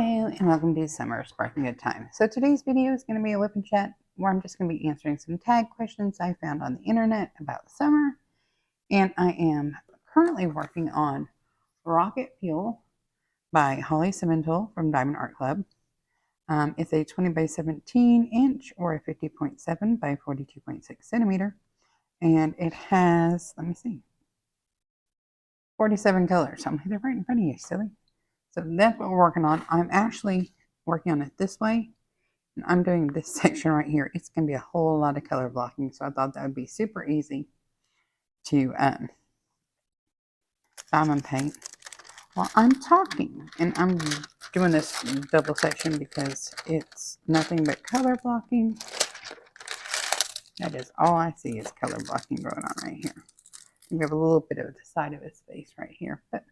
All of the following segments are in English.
Hello and welcome to Summer Sparking Good Time. So today's video is going to be a whip and chat where I'm just going to be answering some tag questions I found on the internet about summer. And I am currently working on Rocket Fuel by Holly Simental from Diamond Art Club. It's a 20 by 17 inch or a 50.7 by 42.6 centimeter. And it has, let me see, 47 colors. I'm right in front of you, silly. So that's what we're working on. I'm actually working on it this way. And I'm doing this section right here. It's going to be a whole lot of color blocking. So I thought that would be super easy to diamond paint while I'm talking. And I'm doing this double section because it's nothing but color blocking. That is all I see is color blocking going on right here. We have a little bit of the side of his face right here. But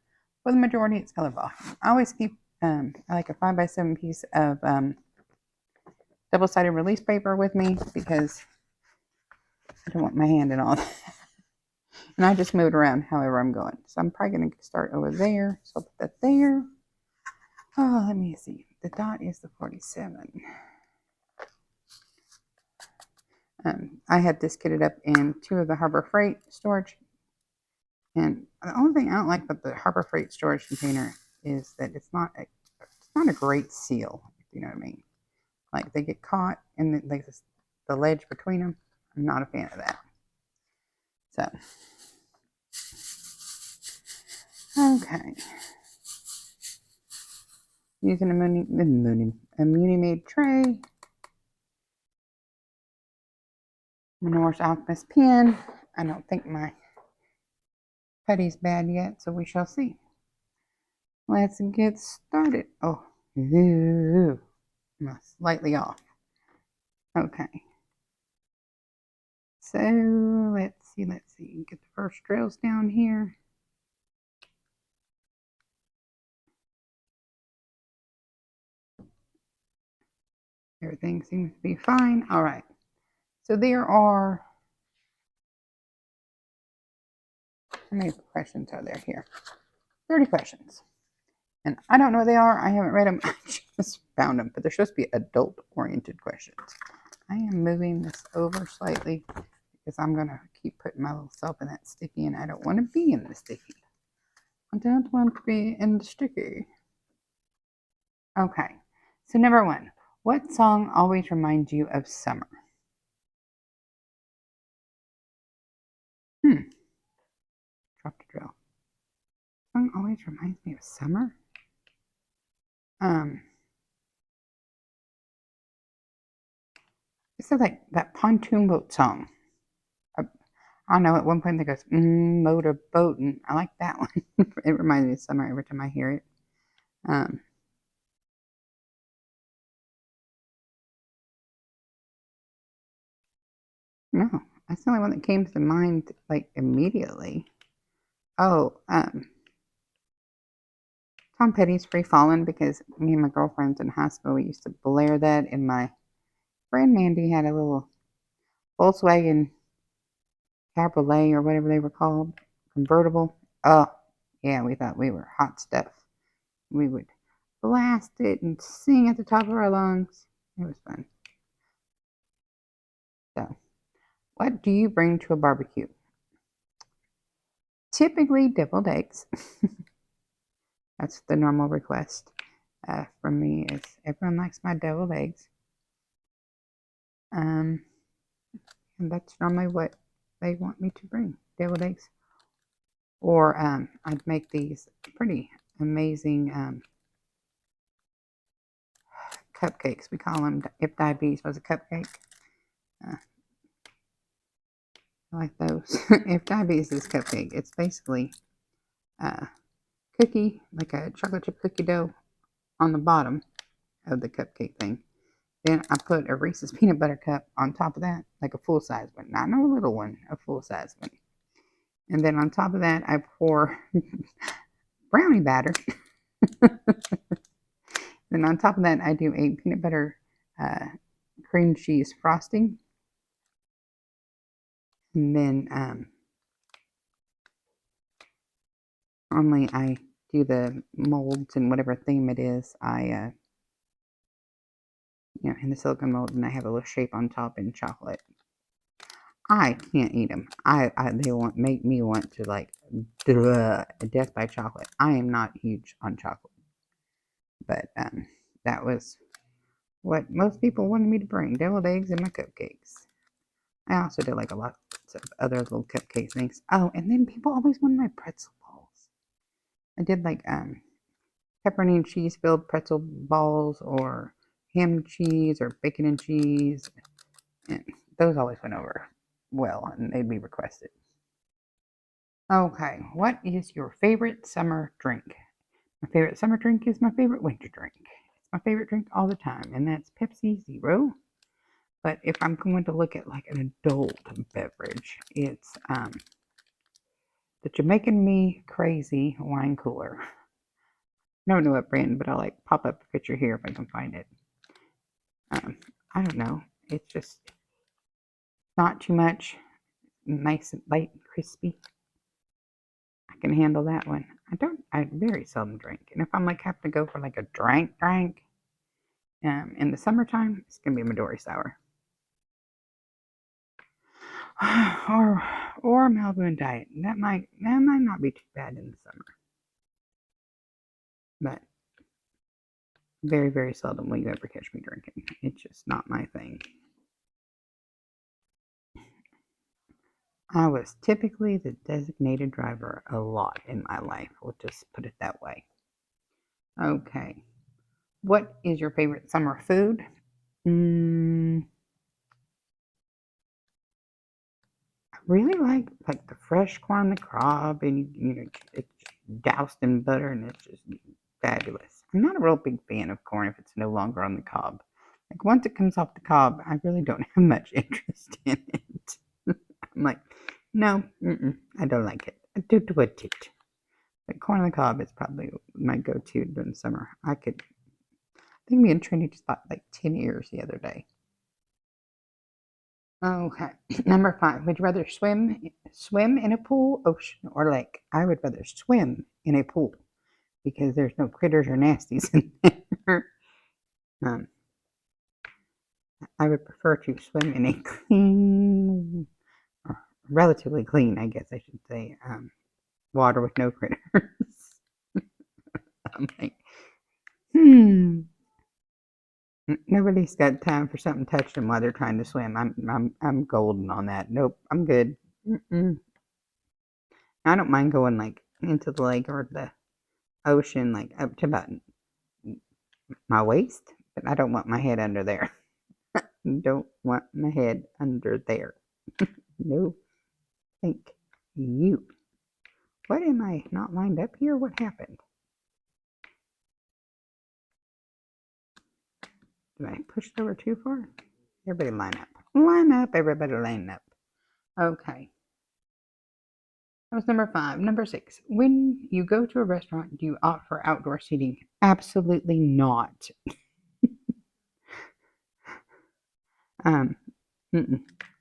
for the majority, it's color blocking. I always keep like a 5x7 piece of double-sided release paper with me because I don't want my hand in all that. And I just move it around however I'm going. So I'm probably going to start over there. So I'll put that there. Oh, let me see. The dot is the 47. I had this kitted up in 2 of the Harbor Freight storage. And the only thing I don't like about the Harbor Freight storage container is that it's not a great seal, if you know what I mean. Like they get caught and like the ledge between them. I'm not a fan of that. So, okay. Using a Muni-made tray. Menor's Alchemist pen. I don't think my putty's bad yet, so we shall see. Let's get started. Oh, I'm slightly off. Okay. So let's see. Get the first drills down here. Everything seems to be fine. All right. So there are, how many questions are there here? 30 questions. And I don't know what they are. I haven't read them. I just found them. But they're supposed to be adult-oriented questions. I am moving this over slightly because I'm going to keep putting my little self in that sticky, and I don't want to be in the sticky. I don't want to be in the sticky. Okay. So number 1. What song always reminds you of summer? Drop the drill. Song always reminds me of summer? It's like that pontoon boat song. I know at one point they goes, motor boating. I like that one. It reminds me of summer every time I hear it. No, that's the only one that came to mind like immediately. Oh, Tom Petty's Free Fallin', because me and my girlfriends in high school, we used to blare that, and my friend Mandy had a little Volkswagen Cabriolet or whatever they were called, convertible. Oh, yeah, we thought we were hot stuff. We would blast it and sing at the top of our lungs. It was fun. So, what do you bring to a barbecue? Typically deviled eggs. That's the normal request from me, is everyone likes my deviled eggs. And that's normally what they want me to bring, deviled eggs. Or I'd make these pretty amazing cupcakes. We call them, if diabetes was a cupcake. I like those. If diabetes is cupcake, it's basically cookie, like a chocolate chip cookie dough on the bottom of the cupcake thing. Then I put a Reese's peanut butter cup on top of that, like a full size one, not no little one, a full size one. And then on top of that, I pour brownie batter. Then on top of that, I do a peanut butter cream cheese frosting. And then normally I do the molds and whatever theme it is, I in the silicone mold, and I have a little shape on top in chocolate. I can't eat them. They make me want to like death by chocolate. I am not huge on chocolate, but that was what most people wanted me to bring: deviled eggs and my cupcakes. I also did like a lot of other little cupcake things. Oh, and then people always wanted my pretzel balls. I did like pepperoni and cheese filled pretzel balls, or ham and cheese, or bacon and cheese. And those always went over well, and they'd be requested. Okay, what is your favorite summer drink? My favorite summer drink is my favorite winter drink. It's my favorite drink all the time, and that's Pepsi Zero. But if I'm going to look at like an adult beverage, it's the Jamaican Me Crazy wine cooler. I don't know what brand, but I'll like pop up a picture here if I can find it. I don't know. It's just not too much. Nice and light and crispy. I can handle that one. I very seldom drink. And if I'm like have to go for like a drink, in the summertime, it's gonna be a Midori sour. or Malibu and Diet. That might not be too bad in the summer. But very, very seldom will you ever catch me drinking. It's just not my thing. I was typically the designated driver a lot in my life. We'll just put it that way. Okay. What is your favorite summer food? I really like the fresh corn on the cob, and it's doused in butter, and it's just fabulous. I'm not a real big fan of corn if it's no longer on the cob. Like once it comes off the cob, I really don't have much interest in it. I'm like, no, I don't like it. I do it. But corn on the cob is probably my go-to during the summer. I think me and Trini just bought like 10 ears the other day. Okay. Number 5. Would you rather swim in a pool, ocean, or lake? I would rather swim in a pool because there's no critters or nasties in there. Um, I would prefer to swim in a clean, or relatively clean, I guess I should say, water with no critters. I'm like, nobody's got time for something to touch them while they're trying to swim. I'm golden on that. Nope, I'm good. I don't mind going like into the lake or the ocean, like up to about my waist, but I don't want my head under there. Don't want my head under there. No, thank you. What am I not lined up here? What happened? Did I push over too far? Everybody line up. Line up. Everybody line up. Okay. That was number 5. Number 6. When you go to a restaurant, do you opt for outdoor seating? Absolutely not.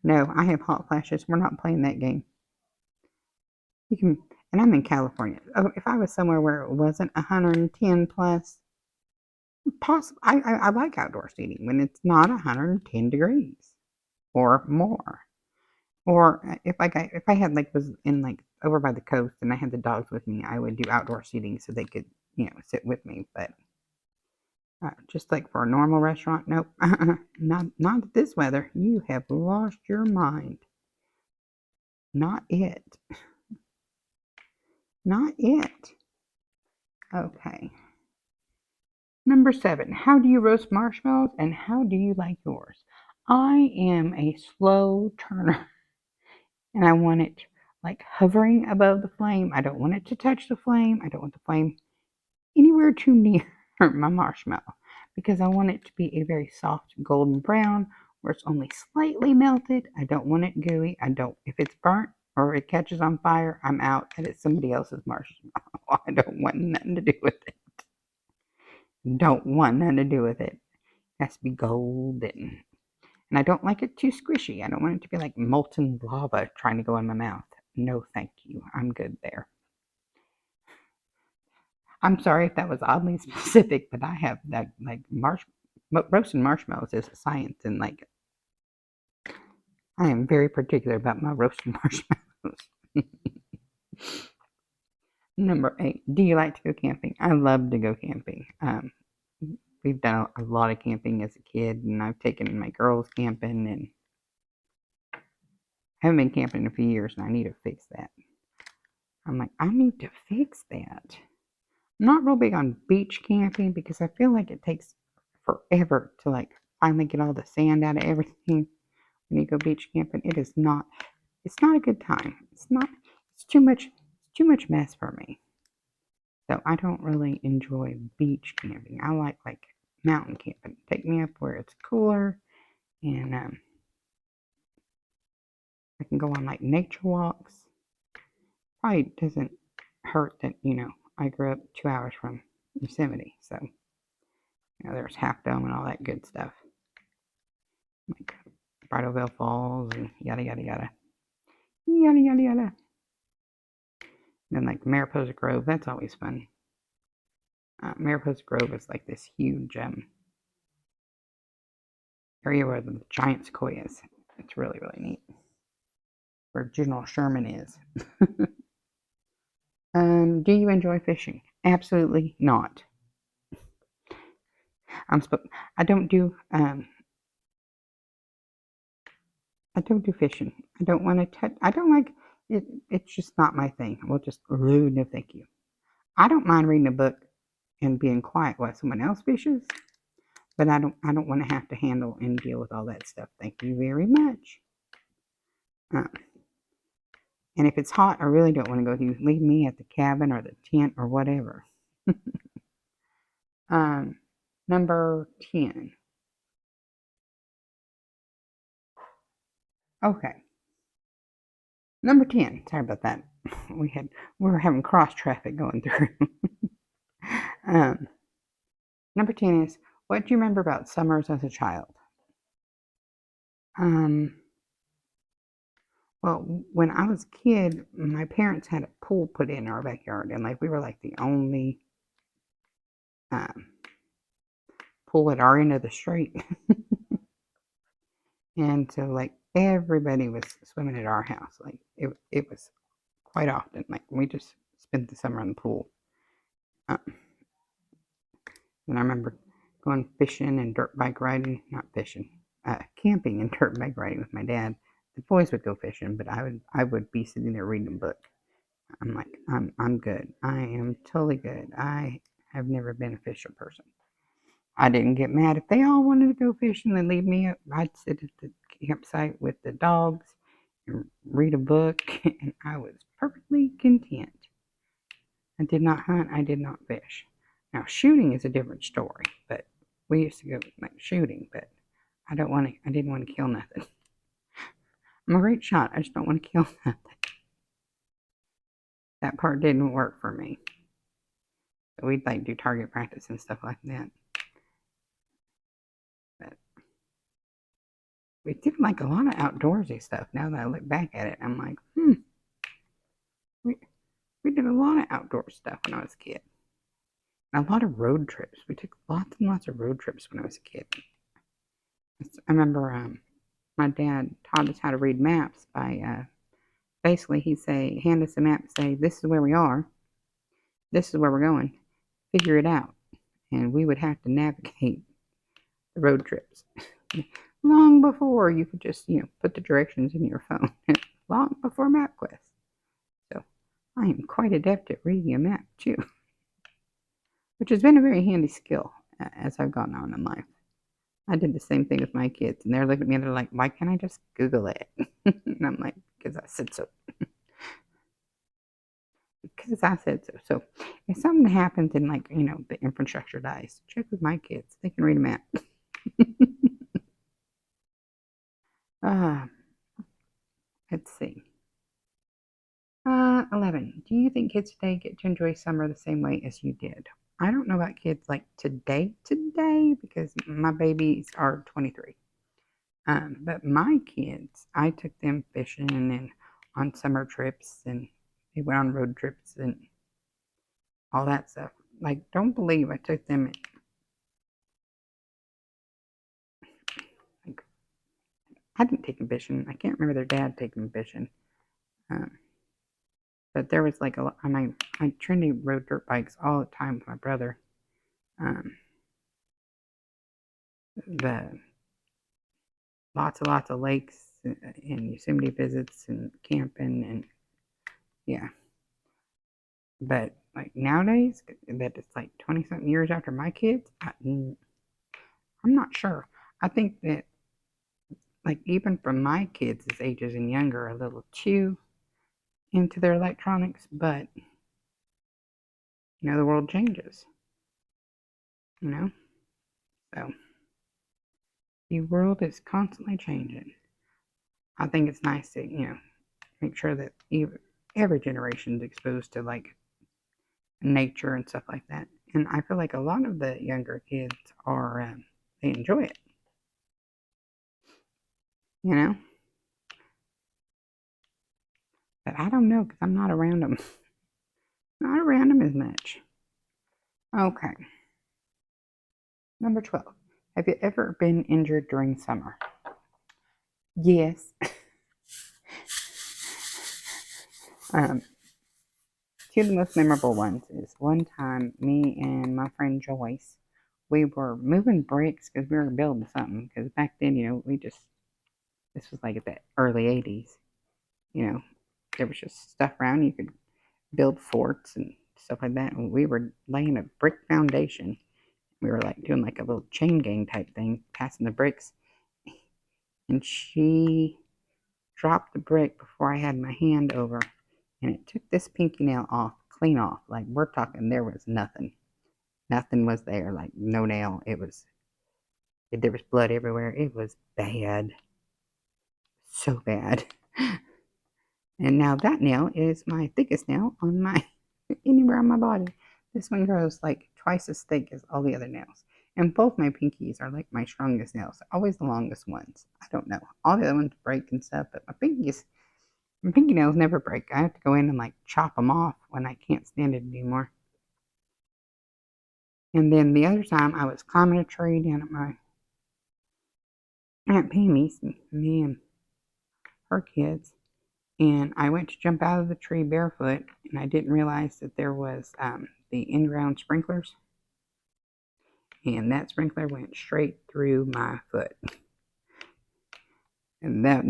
No, I have hot flashes. We're not playing that game. You can, and I'm in California. Oh, if I was somewhere where it wasn't 110 plus, possible. I like outdoor seating when it's not 110 degrees or more. Or if I had like was in like over by the coast and I had the dogs with me, I would do outdoor seating so they could sit with me. But just like for a normal restaurant, nope, not this weather. You have lost your mind. Not it. Not it. Okay. Number 7. How do you roast marshmallows and how do you like yours? I am a slow turner and I want it like hovering above the flame. I don't want it to touch the flame. I don't want the flame anywhere too near my marshmallow because I want it to be a very soft golden brown where it's only slightly melted. I don't want it gooey. If it's burnt or it catches on fire, I'm out and it's somebody else's marshmallow. I don't want nothing to do with it. Don't want nothing to do with it. It has to be golden. And I don't like it too squishy. I don't want it to be like molten lava trying to go in my mouth. No, thank you. I'm good there. I'm sorry if that was oddly specific, but I have that like roasting marshmallows is a science, and like I am very particular about my roasted marshmallows. Number 8, do you like to go camping? I love to go camping. We've done a lot of camping as a kid, and I've taken my girls camping, and haven't been camping in a few years, and I need to fix that. I'm like, I need to fix that. I'm not real big on beach camping because I feel like it takes forever to like finally get all the sand out of everything when you go beach camping. It's not a good time. It's too much mess for me. So I don't really enjoy beach camping. I like mountain camping. Take me up where it's cooler, and I can go on like nature walks. Probably doesn't hurt that, I grew up 2 hours from Yosemite, so there's Half Dome and all that good stuff, like Bridalveil Falls and yada yada yada, yada yada yada. And then like Mariposa Grove, that's always fun. Mariposa Grove is like this huge area where the giant sequoia is. It's really really neat. Where General Sherman is. Do you enjoy fishing? Absolutely not. I don't do I don't do fishing. I don't want to touch. I don't like it. It's just not my thing. We'll just no, thank you. I don't mind reading a book and being quiet while someone else fishes, but I don't want to have to handle and deal with all that stuff. Thank you very much. And if it's hot, I really don't want to go with you. Leave me at the cabin or the tent or whatever. Number 10. Okay. Number 10. Sorry about that. We were having cross traffic going through. Number 10 is, what do you remember about summers as a child? Well, when I was a kid, my parents had a pool put in our backyard, and like we were like the only pool at our end of the street. And so like everybody was swimming at our house. Like it was quite often. Like we just spent the summer in the pool. And I remember going fishing and dirt bike riding, not fishing, camping and dirt bike riding with my dad. The boys would go fishing, but I would be sitting there reading a book. I'm like, I'm good. I am totally good. I have never been a fishing person. I didn't get mad if they all wanted to go fishing and leave me up. I'd sit at the campsite with the dogs and read a book, and I was perfectly content. I did not hunt. I did not fish. Now shooting is a different story, but we used to go like shooting, but I didn't want to kill nothing. I'm a great shot. I just don't want to kill nothing. That part didn't work for me. So we'd like do target practice and stuff like that. But we did like a lot of outdoorsy stuff. Now that I look back at it, I'm like, we did a lot of outdoor stuff when I was a kid. And a lot of road trips. We took lots and lots of road trips when I was a kid. I remember my dad taught us how to read maps by basically he'd say, hand us a map and say, this is where we are, this is where we're going, figure it out. And we would have to navigate the road trips. Long before you could just, put the directions in your phone. Long before MapQuest. So I am quite adept at reading a map too. Which has been a very handy skill as I've gone on in life. I did the same thing with my kids, and they're looking at me and they're like, why can't I just Google it? And I'm like, because I said so. Because I said so. So if something happens and like, the infrastructure dies, check with my kids. They can read a map. Let's see. 11. Do you think kids today get to enjoy summer the same way as you did? I don't know about kids like today, because my babies are 23. But my kids, I took them fishing and on summer trips, and they went on road trips and all that stuff like, don't believe I took them. Like, I didn't take them fishing. I can't remember their dad taking them fishing. Um, but there was like a lot. I Trinity rode dirt bikes all the time with my brother. Um, the lots of lakes and Yosemite visits and camping and yeah. But like nowadays, that it's like 20 something years after my kids, I'm not sure. I think that like even from my kids' ages and younger, a little too into their electronics, but the world changes, you know? So the world is constantly changing. I think it's nice to, make sure that every generation is exposed to like nature and stuff like that. And I feel like a lot of the younger kids are, they enjoy it, you know? But I don't know because I'm not around them. Not around them as much. Okay. Number 12. Have you ever been injured during summer? Yes. Two of the most memorable ones is one time me and my friend Joyce, we were moving bricks because we were building something. Because back then, this was like at the early 80s, there was just stuff around. You could build forts and stuff like that. And we were laying a brick foundation. We were like doing like a little chain gang type thing, passing the bricks. And she dropped the brick before I had my hand over, and it took this pinky nail off, clean off. Like we're talking, there was nothing. Nothing was there, like no nail. There was blood everywhere. It was bad. So bad. And now that nail is my thickest nail on my anywhere on my body. This one grows like twice as thick as all the other nails. And both my pinkies are like my strongest nails. Always the longest ones. I don't know. All the other ones break and stuff, but my pinky nails never break. I have to go in and like chop them off when I can't stand it anymore. And then the other time I was climbing a tree down at my Aunt Pammy's, me and her kids, and I went to jump out of the tree barefoot, and I didn't realize that there was the in-ground sprinklers, and that sprinkler went straight through my foot. And that,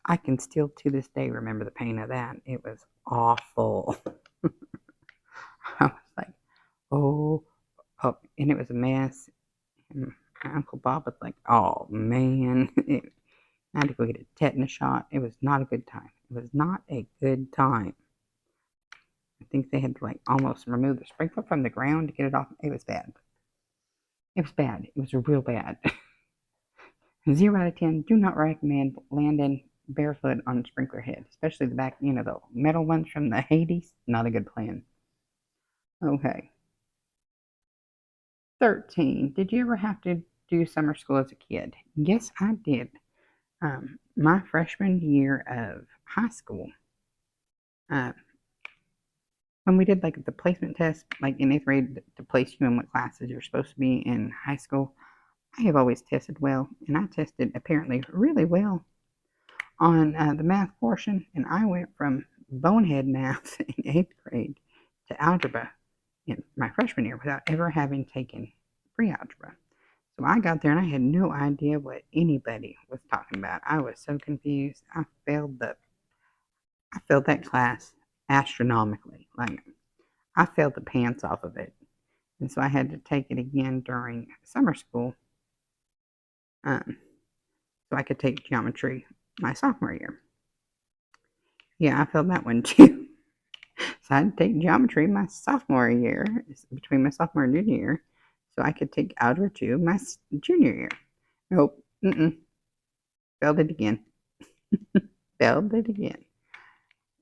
I can still to this day remember the pain of that. It was awful. I was like, oh, and it was a mess. And my Uncle Bob was like, oh man, I had to go get a tetanus shot. It was not a good time. It was not a good time. I think they had to like almost remove the sprinkler from the ground to get it off. It was bad. It was bad. It was real bad. 0 out of 10. Do not recommend landing barefoot on a sprinkler head, especially the back, the metal ones from the 80s. Not a good plan. Okay. 13. Did you ever have to do summer school as a kid? Yes, I did. My freshman year of high school, uh, when we did like the placement test, like in 8th grade, to place you in what classes you're supposed to be in high school, I have always tested well, and I tested apparently really well on the math portion, and I went from bonehead math in 8th grade to algebra in my freshman year without ever having taken pre-algebra. So I got there and I had no idea what anybody was talking about. I was so confused. I failed that class astronomically. Like I failed the pants off of it. And so I had to take it again during summer school. So I could take geometry my sophomore year. Yeah, I failed that one too. So I had to take geometry my sophomore year, between my sophomore and junior year, so I could take algebra 2 my junior year. Nope. Failed it again. Failed it again.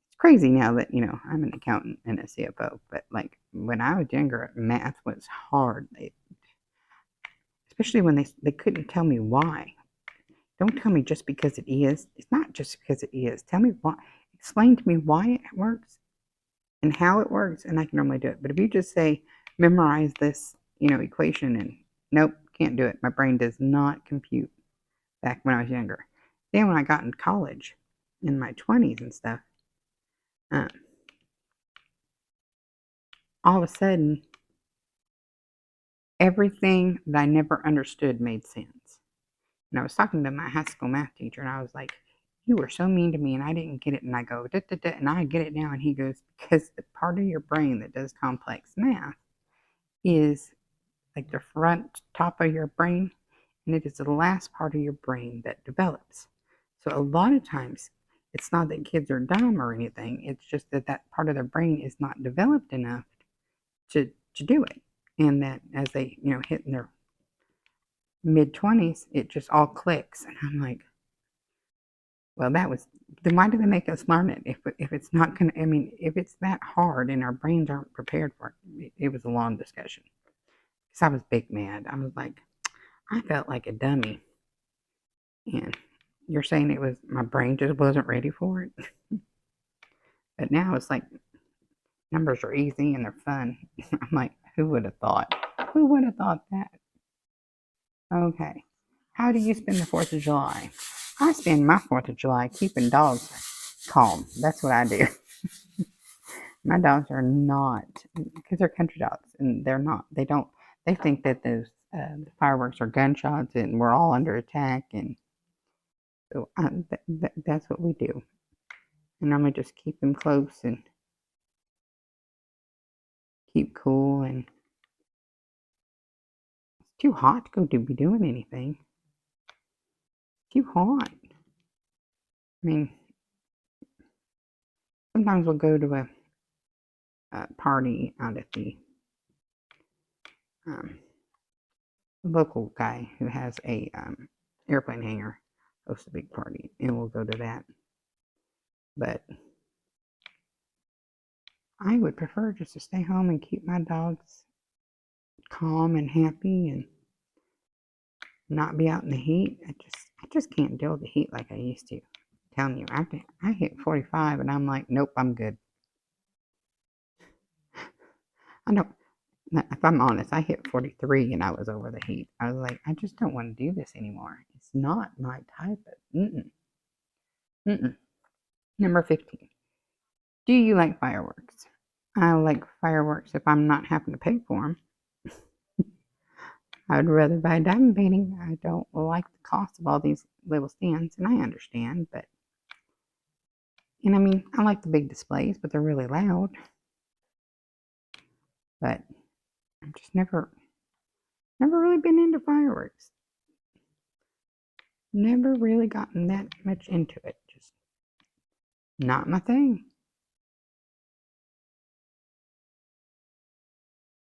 It's crazy now that, I'm an accountant and a CFO, but like when I was younger, math was hard. Especially when they couldn't tell me why. Don't tell me just because it is. It's not just because it is. Tell me why. Explain to me why it works and how it works, and I can normally do it. But if you just say, memorize this, equation, and nope, can't do it. My brain does not compute back when I was younger. Then when I got in college, in my 20s and stuff, um, all of a sudden, everything that I never understood made sense. And I was talking to my high school math teacher, and I was like, "You were so mean to me, and I didn't get it." And I go, da, da, da, and I get it now. And he goes, "Because the part of your brain that does complex math is like the front top of your brain, and it is the last part of your brain that develops. So a lot of times, it's not that kids are dumb or anything. It's just that that part of their brain is not developed enough to do it, and that as they hit in their mid-20s, it just all clicks." And I'm like, well, then why do they make us learn it if it's not gonna? I mean, if it's that hard and our brains aren't prepared for it. It was a long discussion because I was big mad. I was like, I felt like a dummy, and you're saying it was my brain just wasn't ready for it. But now it's like numbers are easy and they're fun. I'm like, who would have thought? Who would have thought that? Okay. How do you spend the 4th of July? I spend my 4th of July keeping dogs calm. That's what I do. My dogs are not, because they're country dogs, and they're not. They think that those fireworks are gunshots and we're all under attack. And so that's what we do. And I'm going to just keep them close and keep cool. And it's too hot to go to be doing anything. It's too hot. I mean, sometimes we'll go to a party out at the um, local guy who has a airplane hangar hosts a big party, and we'll go to that. But I would prefer just to stay home and keep my dogs calm and happy and not be out in the heat. I just can't deal with the heat like I used to. I'm telling you, I hit 45 and I'm like, nope, I'm good. I don't. If I'm honest, I hit 43 and I was over the heat. I was like, I just don't want to do this anymore. It's not my type of. Mm-mm. Number 15. Do you like fireworks? I like fireworks if I'm not having to pay for them. I would rather buy a diamond painting. I don't like the cost of all these little stands, and I understand, and I mean, I like the big displays, but they're really loud. But I've just never really been into fireworks. Never really gotten that much into it. Just not my thing.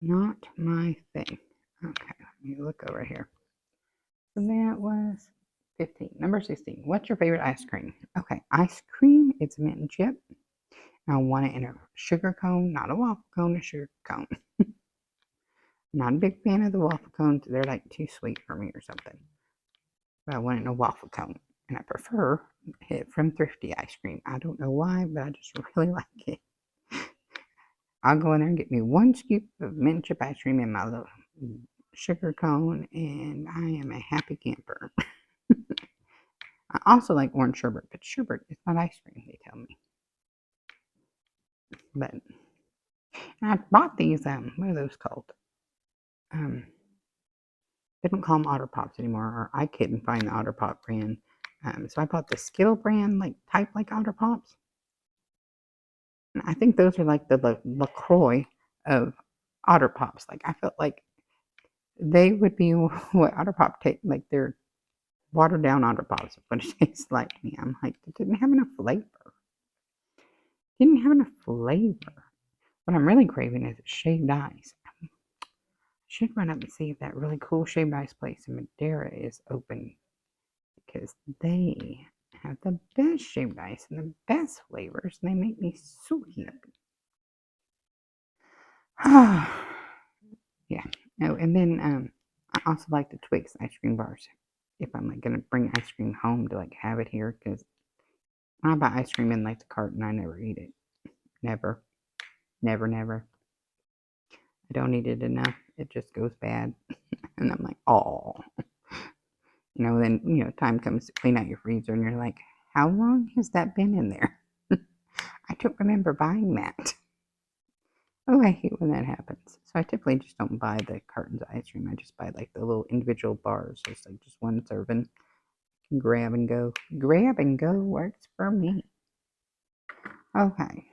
Not my thing. Okay, let me look over here. So that was 15. Number 16. What's your favorite ice cream? Okay, ice cream, it's mint and chip. I want it in a sugar cone, not a waffle cone, a sugar cone. Not a big fan of the waffle cones. They're like too sweet for me or something. But I want it in a waffle cone. And I prefer it from Thrifty ice cream. I don't know why, but I just really like it. I'll go in there and get me one scoop of mint chip ice cream in my little sugar cone, and I am a happy camper. I also like orange sherbet, but sherbet is not ice cream, they tell me. But I bought these, what are those called? They don't call them Otter Pops anymore, or I couldn't find the Otter Pop brand. So I bought the Skittle brand, type like Otter Pops. And I think those are like the LaCroix of Otter Pops. Like I felt like they would be what Otter Pop tastes like. They're watered down Otter Pops, what it tastes like to me. I'm like, it didn't have enough flavor. Didn't have enough flavor. What I'm really craving is shaved ice. I should run up and see if that really cool shaved ice place in Madeira is open, because they have the best shaved ice and the best flavors, and they make me so happy. Yeah. Oh, and then I also like the Twix ice cream bars. If I'm like gonna bring ice cream home to like have it here, because when I buy ice cream in like the carton, I never eat it. Never, never, never. I don't eat it enough. It just goes bad. And I'm like, oh. Then, time comes to clean out your freezer and you're like, how long has that been in there? I don't remember buying that. Oh, I hate when that happens. So I typically just don't buy the cartons of ice cream. I just buy like the little individual bars. So it's like just one serving. Can grab and go. Grab and go works for me. Okay.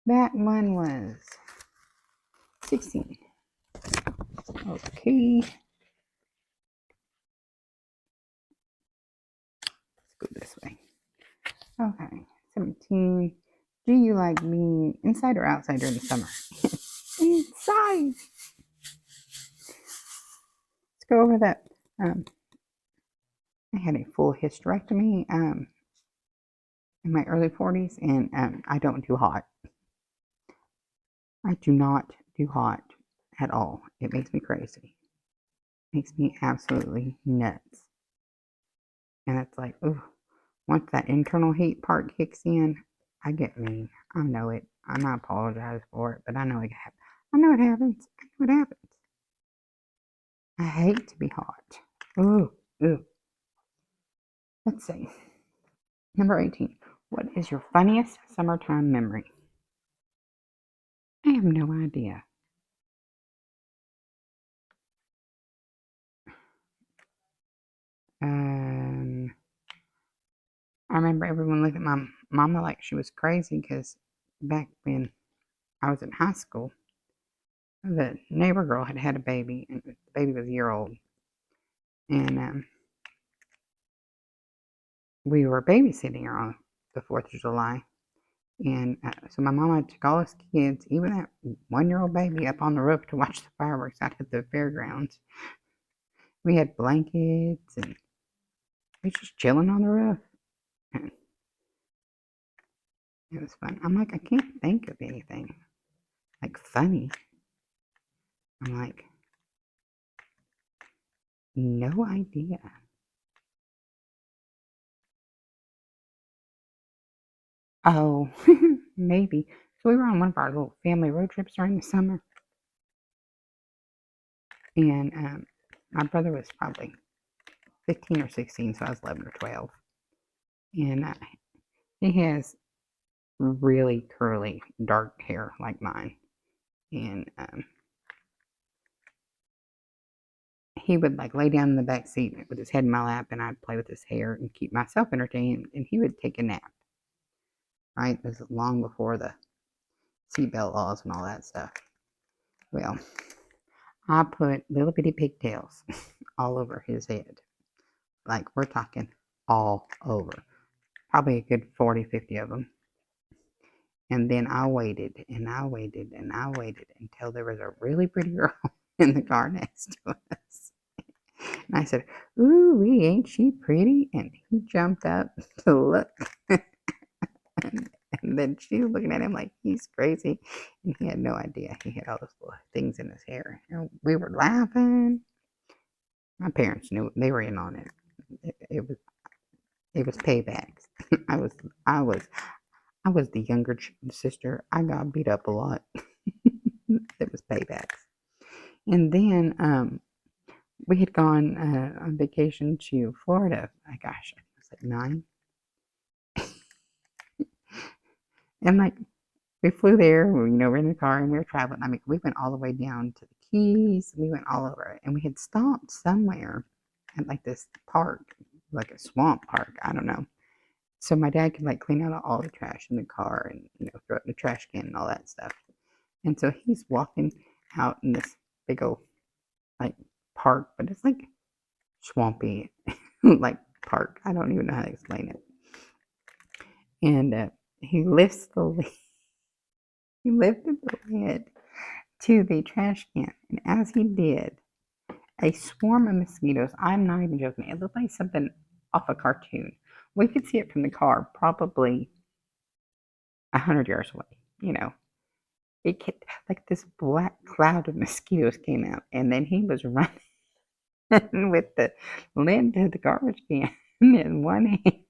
That one was 16. Okay. Let's go this way. Okay. 17. Do you like being inside or outside during the summer? Inside. Let's go over that. I had a full hysterectomy in my early 40s, and I don't do hot. I do not do hot at all. It makes me crazy. It makes me absolutely nuts. And it's like, ooh, once that internal heat part kicks in, I get mean. I know it. I'm not apologize for it, but I know it happens. I know it happens. I know it happens. I hate to be hot. Ooh, ooh. Let's see. Number 18. What is your funniest summertime memory? I have no idea. I remember everyone looking at my mama like she was crazy because back when I was in high school, the neighbor girl had had a baby, and the baby was a year old. And we were babysitting her on the 4th of July. And so my mama took all us kids, even that 1-year-old baby, up on the roof to watch the fireworks out at the fairgrounds. We had blankets, and we were just chilling on the roof. And it was fun. I'm like, I can't think of anything like funny. I'm like, no idea. Oh, maybe. So we were on one of our little family road trips during the summer, and my brother was probably 15 or 16, so I was 11 or 12, and he has really curly, dark hair like mine, and he would like lay down in the back seat with his head in my lap, and I'd play with his hair and keep myself entertained, and he would take a nap. Right, this is long before the seatbelt laws and all that stuff. Well, I put little bitty pigtails all over his head. Like, we're talking all over. Probably a good 40, 50 of them. And then I waited and I waited and I waited until there was a really pretty girl in the car next to us. And I said, "Ooh, ain't she pretty?" And he jumped up to look. And then she was looking at him like he's crazy. And he had no idea. He had all those little things in his hair. And we were laughing. My parents knew they were in on it. It was paybacks. I was I was I was the younger sister. I got beat up a lot. It was paybacks. And then we had gone on vacation to Florida. Gosh, I was like 9. And like we flew there, we're in the car and we were traveling. I mean, we went all the way down to the Keys. We went all over it. And we had stopped somewhere at like this park, like a swamp park. I don't know. So my dad could like clean out all the trash in the car and throw it in the trash can and all that stuff. And so he's walking out in this big old like park, but it's like swampy like park. I don't even know how to explain it. And he lifts the lid. He lifted the lid to the trash can, and as he did, a swarm of mosquitoes. I'm not even joking. It looked like something off a cartoon. We could see it from the car, probably 100 yards away. It kept, like this black cloud of mosquitoes came out, and then he was running with the lid to the garbage can in one hand.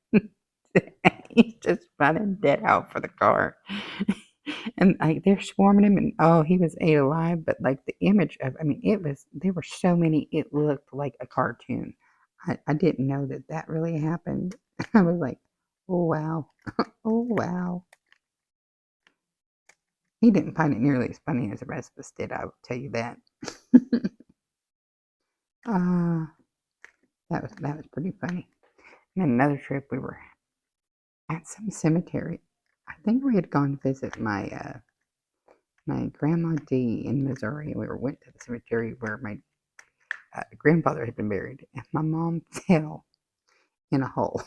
He's just running dead out for the car. And like they're swarming him, and oh, he was ate alive. But like the image of, I mean, there were so many. It looked like a cartoon. I didn't know that that really happened. I was like, oh wow, oh wow. He didn't find it nearly as funny as the rest of us did. I will tell you that. uh, that was pretty funny. And then another trip, we were at some cemetery. I think we had gone to visit my grandma D in Missouri. We went to the cemetery where my grandfather had been buried, and my mom fell in a hole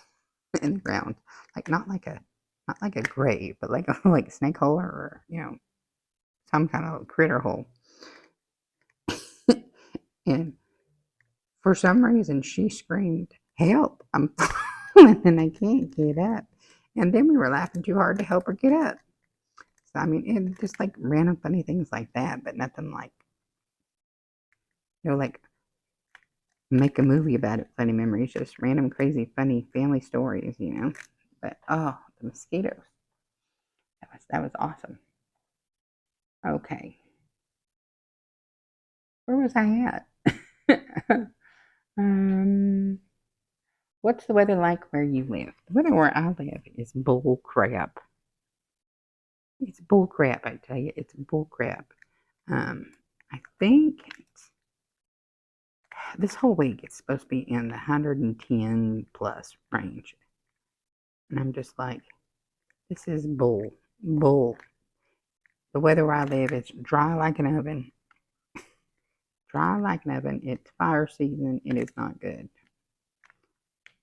in the ground, like not like a grave, but like a like a snake hole or some kind of critter hole. And for some reason, she screamed, "Help! I'm falling and I can't get up." And then we were laughing too hard to help her get up. So I mean, it just like random funny things like that, but nothing like like make a movie about it. Funny memories, just random, crazy, funny family stories. But oh, the mosquitoes. That was awesome. Okay, where was I at? um, what's the weather like where you live? The weather where I live is bull crap. It's bull crap, I tell you. It's bull crap. I think this whole week it's supposed to be in the 110 plus range. And I'm just like, this is bull. Bull. The weather where I live is dry like an oven. Dry like an oven. It's fire season. It is not good.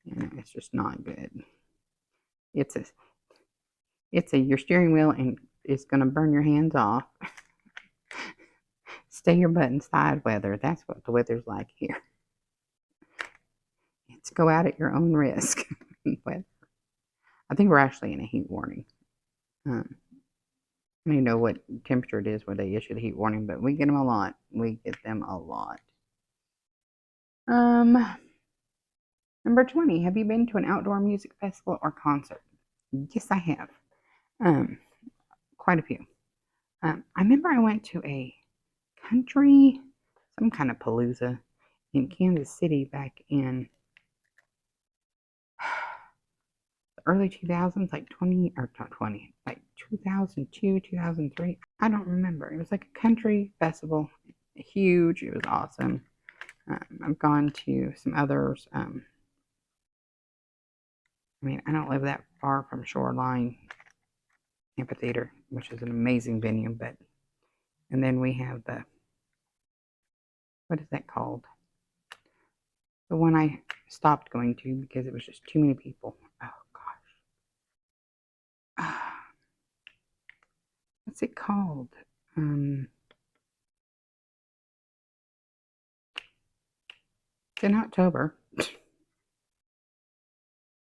It's just not good. It's a your steering wheel and it's gonna burn your hands off. Stay your butt inside weather. That's what the weather's like here. It's go out at your own risk. But I think we're actually in a heat warning. I don't even know what temperature it is where they issue the heat warning, but we get them a lot. We get them a lot. Number 20. Have you been to an outdoor music festival or concert? Yes, I have. Quite a few. I remember I went to a country, some kind of palooza in Kansas City back in the early 2000s, like 20, or not 20, like 2002, 2003. I don't remember. It was like a country festival, huge. It was awesome. I've gone to some others. I mean, I don't live that far from Shoreline Amphitheater, which is an amazing venue. And then we have what is that called? The one I stopped going to because it was just too many people. Oh gosh, what's it called? It's in October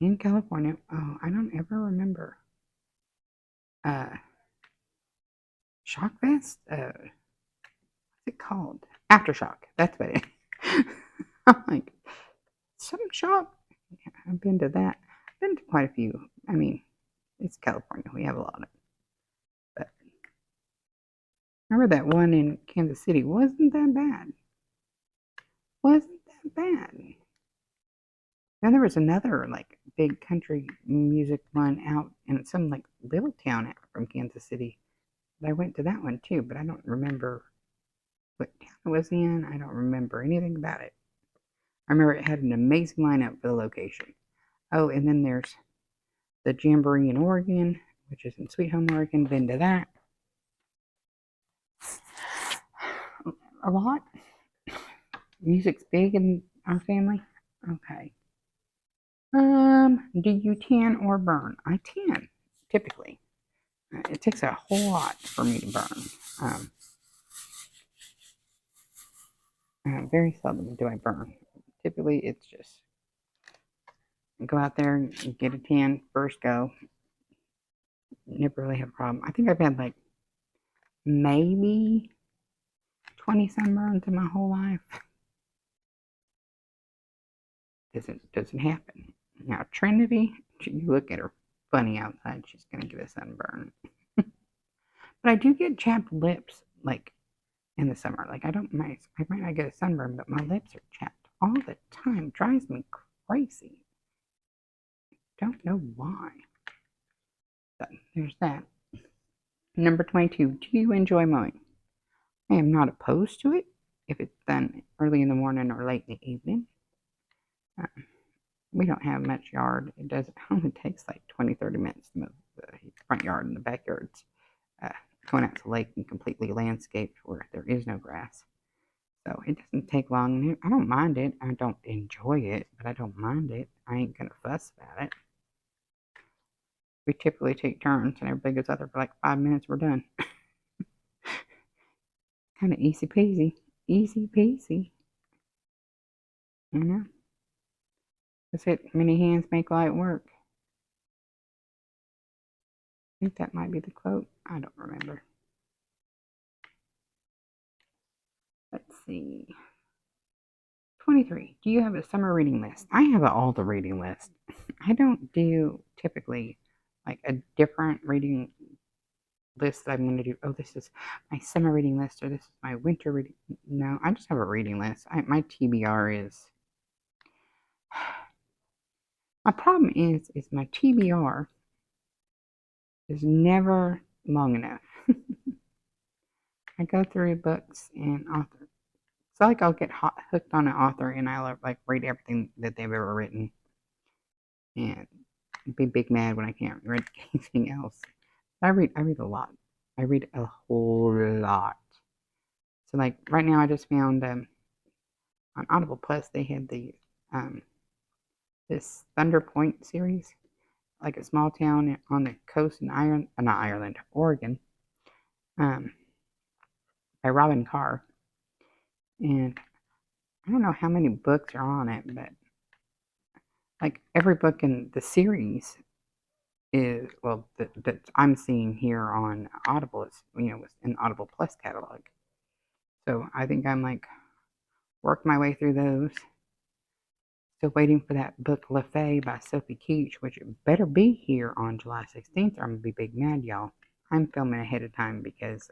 in California. Oh, I don't ever remember. Shock Fest. What's it called? Aftershock. That's what it is. I'm like, some shock. Yeah, I've been to that. I've been to quite a few. I mean, it's California. We have a lot of it. But remember that one in Kansas City wasn't that bad. Wasn't that bad. Then there was another like big country music one out in some like little town from Kansas City. I went to that one too, but I don't remember what town it was in. I don't remember anything about it. I remember it had an amazing lineup for the location. Oh, and then there's the Jamboree in Oregon, which is in Sweet Home, Oregon. Been to that a lot. Music's big in our family. Okay. Do you tan or burn? I tan, typically. It takes a whole lot for me to burn. Very seldom do I burn. Typically, it's just go out there and get a tan first go. Never really have a problem. I think I've had like maybe 20 sunburns in my whole life. Doesn't happen. Now Trinity, you look at her funny outside, she's gonna get a sunburn. But But I do get chapped lips, like, in the summer. Like, I might not get a sunburn, but my lips are chapped all the time. It drives me crazy. Don't know why. So, there's that. Number 22. Do you enjoy mowing? I am not opposed to it if it's done early in the morning or late in the evening. Uh, we don't have much yard. It only takes like 20-30 minutes to mow the front yard and the backyards. Going out to the lake and completely landscaped where there is no grass. So it doesn't take long. I don't mind it. I don't enjoy it, but I don't mind it. I ain't gonna fuss about it. We typically take turns and everybody goes out there for like 5 minutes, we're done. Kind of easy peasy. Easy peasy. You know? That's it. Many hands make light work. I think that might be the quote. I don't remember. Let's see. 23. Do you have a summer reading list? I have all the reading list. I don't do typically like a different reading list that I'm going to do. Oh, this is my summer reading list, or this is my winter reading. No, I just have a reading list. My TBR is. My problem is my TBR is never long enough. I go through books and authors. It's like I'll get hooked on an author and I'll like read everything that they've ever written and be big mad when I can't read anything else. I read a lot. I read a whole lot. So like right now I just found on Audible Plus they had the this Thunder Point series, like a small town on the coast in Oregon, by Robin Carr. And I don't know how many books are on it, but like every book in the series is that I'm seeing here on Audible is was in Audible Plus catalog. So I think I'm like worked my way through those. Still waiting for that book La Fay by Sophie Keach, which better be here on July 16th or I'm gonna be big mad, y'all. I'm filming ahead of time because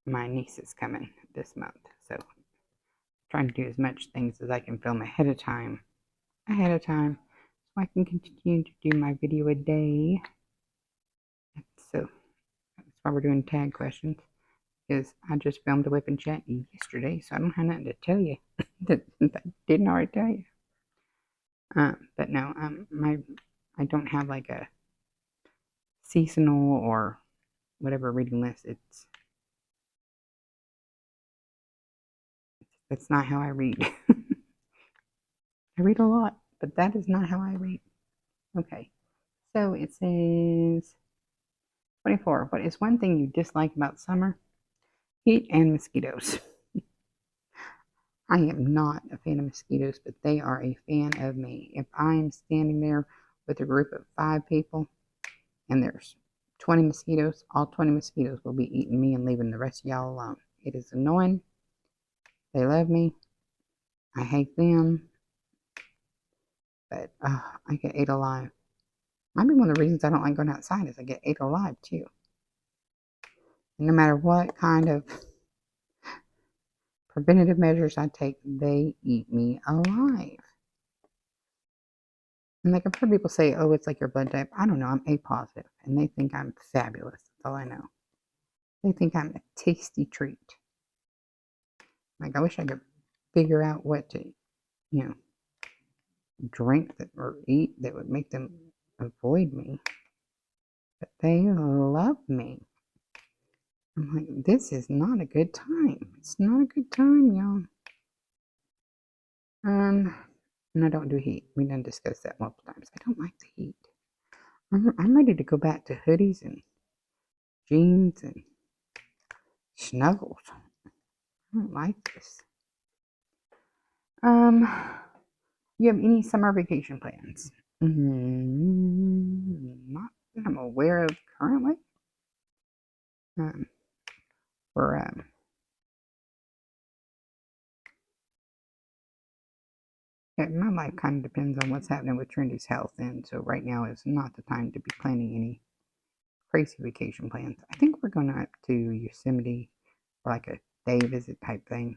my niece is coming this month, so trying to do as much things as I can film ahead of time, so I can continue to do my video a day. So that's why we're doing tag questions, because I just filmed a WIP and chat yesterday, so I don't have nothing to tell you that I didn't already tell you. But no, I don't have like a seasonal or whatever reading list. That's not how I read. I read a lot, but that is not how I read. Okay, so it says 24. What is one thing you dislike about summer? Heat and mosquitoes. I am not a fan of mosquitoes, but they are a fan of me. If I am standing there with a group of 5 people and there's 20 mosquitoes, all 20 mosquitoes will be eating me and leaving the rest of y'all alone. It is annoying. They love me. I hate them. But I get ate alive. Might be one of the reasons I don't like going outside is I get ate alive too. And no matter what kind of preventative measures I take, they eat me alive. And like I've heard people say, oh, it's like your blood type. I don't know. I'm A positive, and they think I'm fabulous. That's all I know. They think I'm a tasty treat. Like I wish I could figure out what to, drink that or eat that would make them avoid me. But they love me. I'm like, this is not a good time. It's not a good time, y'all. And I don't do heat. We done discussed that multiple times. I don't like the heat. I'm ready to go back to hoodies and jeans and snuggles. I don't like this. You have any summer vacation plans? Not that I'm aware of currently. We're my life kind of depends on what's happening with Trinity's health, and so right now is not the time to be planning any crazy vacation plans. I think we're going up to Yosemite for like a day visit type thing.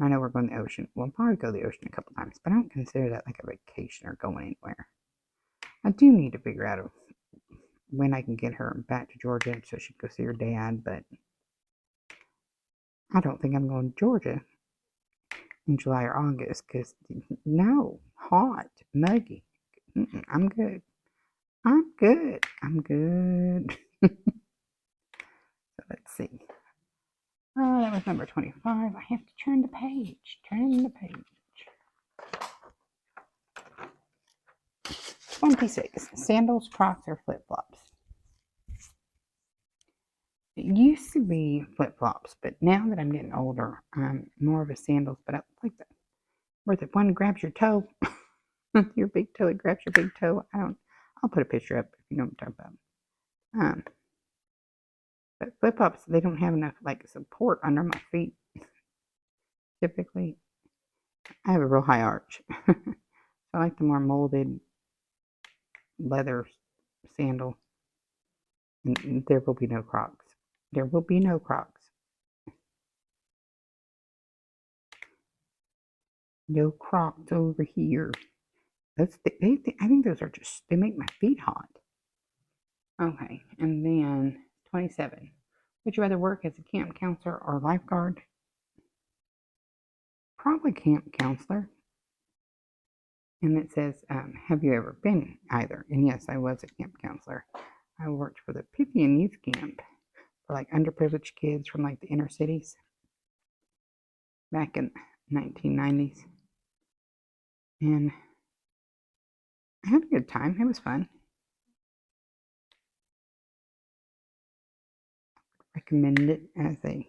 I know we're going to the ocean. We'll probably go to the ocean a couple times, but I don't consider that like a vacation or going anywhere. I do need to figure out when I can get her back to Georgia so she can go see her dad, but I don't think I'm going to Georgia in July or August because no, hot, muggy. I'm good. I'm good. I'm good. So let's see. Oh, that was number 25. I have to turn the page. Turn the page. 26. Sandals, Crocs, or flip-flops. It used to be flip-flops, but now that I'm getting older, I'm more of a sandals. But I like that. Where the one grabs your toe, your big toe, it grabs your big toe. I'll put a picture up if you know what I'm talking about. But flip-flops, they don't have enough like support under my feet. Typically, I have a real high arch. So I like the more molded leather sandal. And there will be no Crocs. There will be no Crocs. No Crocs over here. I think those are just, they make my feet hot. Okay, and then 27. Would you rather work as a camp counselor or lifeguard? Probably camp counselor. And it says, have you ever been either? And yes, I was a camp counselor. I worked for the Pythian Youth Camp for like underprivileged kids from like the inner cities back in 1990s. And I had a good time. It was fun. Recommend it as a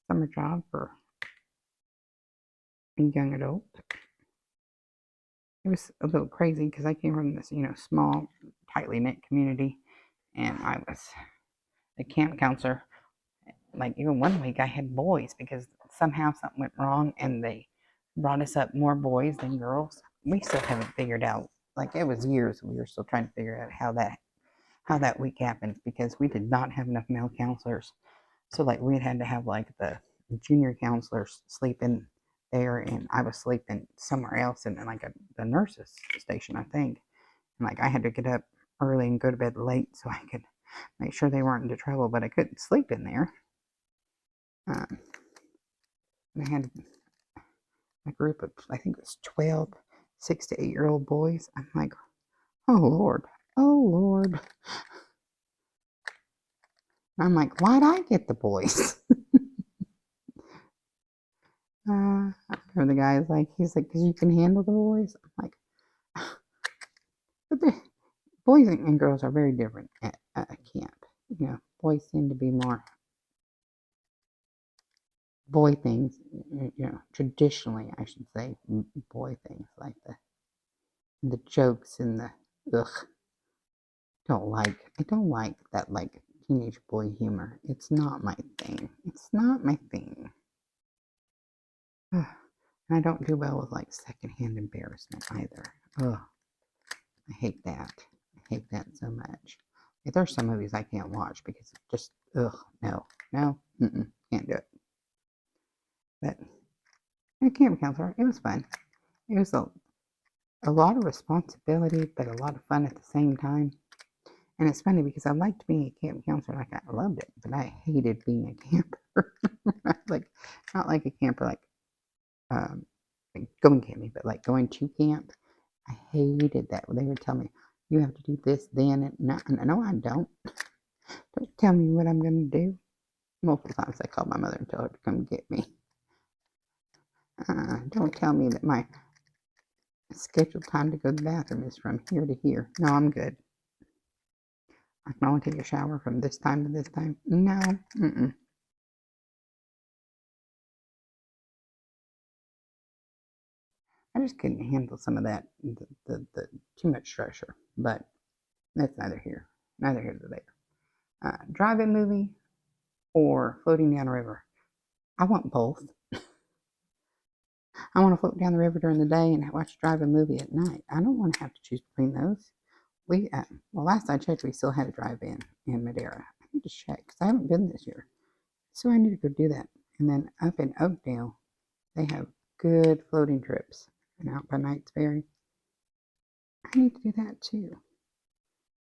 summer job for a young adult. It was a little crazy because I came from this, small, tightly knit community, and I was a camp counselor. Like even one week I had boys because somehow something went wrong and they brought us up more boys than girls. We still haven't figured out, like it was years, we were still trying to figure out how that week happened because we did not have enough male counselors. So like we had to have like the junior counselors sleeping there, and I was sleeping somewhere else in like the nurses station, I think. And like I had to get up early and go to bed late so I could make sure they weren't into trouble, but I couldn't sleep in there. I had a group of, I think it was 12 6 to 8-year-old boys. I'm like, oh Lord, oh Lord. I'm like, why'd I get the boys? I remember the guy is like, he's like, because you can handle the boys. I'm like, but the boys and girls are very different at camp. Boys tend to be more boy things. Traditionally, I should say, boy things like the jokes and the ugh. I don't like that like teenage boy humor. It's not my thing. It's not my thing. And I don't do well with like secondhand embarrassment either. Ugh. I hate that. I hate that so much. Like, there's some movies I can't watch because it's just no, can't do it. But a camp counselor, it was fun. It was a lot of responsibility, but a lot of fun at the same time. And it's funny because I liked being a camp counselor, like I loved it, but I hated being a camper. Like not like a camper, like going camping, but like going to camp. I hated that. They would tell me, you have to do this, then, and no, I don't. Don't tell me what I'm going to do. Multiple times I called my mother and told her to come get me. Don't tell me that my scheduled time to go to the bathroom is from here to here. No, I'm good. I can only take a shower from this time to this time. No, I just couldn't handle some of that, the too much structure. But that's neither here nor there. Drive-in movie or floating down a river. I want both. I want to float down the river during the day and watch a drive-in movie at night. I don't want to have to choose between those. well, last I checked, we still had a drive-in in Madeira. I need to check because I haven't been this year, so I need to go do that. And then up in Oakdale, they have good floating trips, and out by Knight's Ferry, I need to do that too.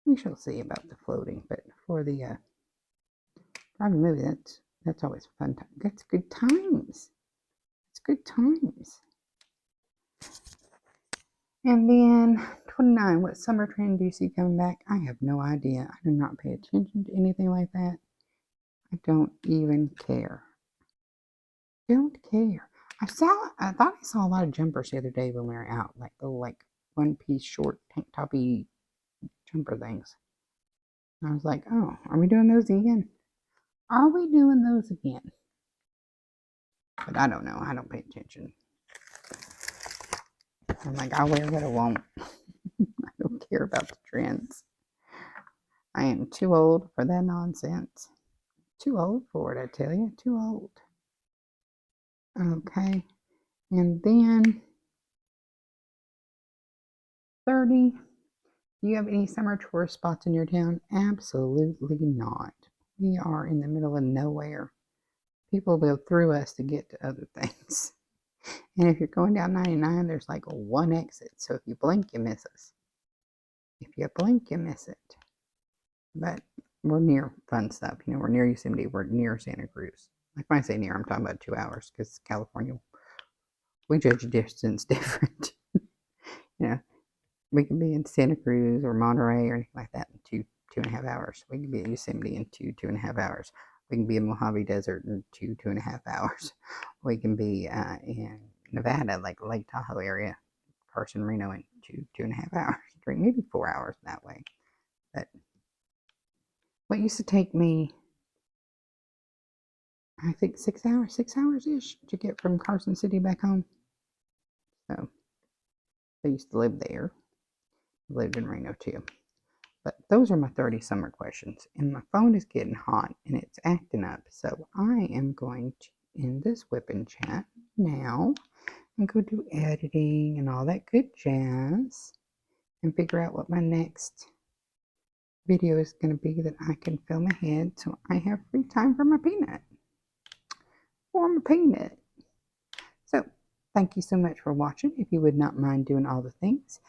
We shall see about the floating, but for the driving movie, that's always fun time. That's good times. It's good times. And then 29, what summer trend do you see coming back? I have no idea. I do not pay attention to anything like that. I don't even care. Don't care. I thought I saw a lot of jumpers the other day when we were out, like little like one-piece short tank toppy jumper things. And I was like, oh, are we doing those again? Are we doing those again? But I don't know. I don't pay attention. I'm like, I'll wear what I won't. I don't care about the trends. I am too old for that nonsense. Too old for it, I tell you. Too old. Okay. And then 30. Do you have any summer tourist spots in your town? Absolutely not. We are in the middle of nowhere. People go through us to get to other things. And if you're going down 99, there's like one exit. So if you blink, you miss us. If you blink, you miss it. But we're near fun stuff. You know, we're near Yosemite. We're near Santa Cruz. Like when I say near, I'm talking about 2 hours because California, we judge distance different. You know, we can be in Santa Cruz or Monterey or anything like that in 2.5 hours. We can be at Yosemite in 2.5 hours. We can be in Mojave Desert in 2.5 hours. We can be in Nevada, like Lake Tahoe area, Carson, Reno in 2.5 hours. Maybe 4 hours that way. But what used to take me, I think 6 hours-ish to get from Carson City back home. So I used to live there. Lived in Reno too. But those are my 30 summer questions. And my phone is getting hot and it's acting up. So I am going to end this WIP and chat now and go do editing and all that good jazz and figure out what my next video is going to be that I can film ahead so I have free time for my peanut. For my peanut. So thank you so much for watching. If you would not mind doing all the things.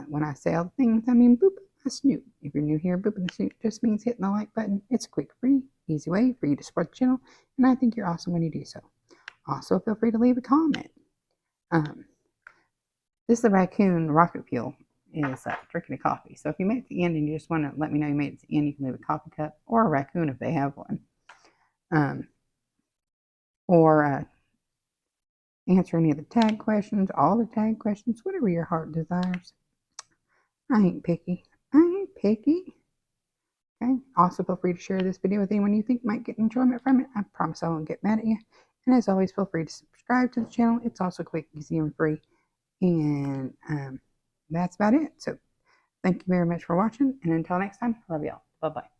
When I say all the things, I mean boop a snoot. If you're new here, booping the snoot just means hitting the like button. It's a quick, free, easy way for you to support the channel, and I think you're awesome when you do so. Also, feel free to leave a comment. This is the raccoon rocket fuel is drinking a coffee. So if you made it to the end and you just want to let me know you made it to the end, you can leave a coffee cup or a raccoon if they have one. Or answer any of the tag questions, all the tag questions, whatever your heart desires. I ain't picky. I ain't picky. Okay. Also, feel free to share this video with anyone you think might get enjoyment from it. I promise I won't get mad at you. And as always, feel free to subscribe to the channel. It's also quick, easy, and free. And that's about it. So, thank you very much for watching. And until next time, love y'all. Bye-bye.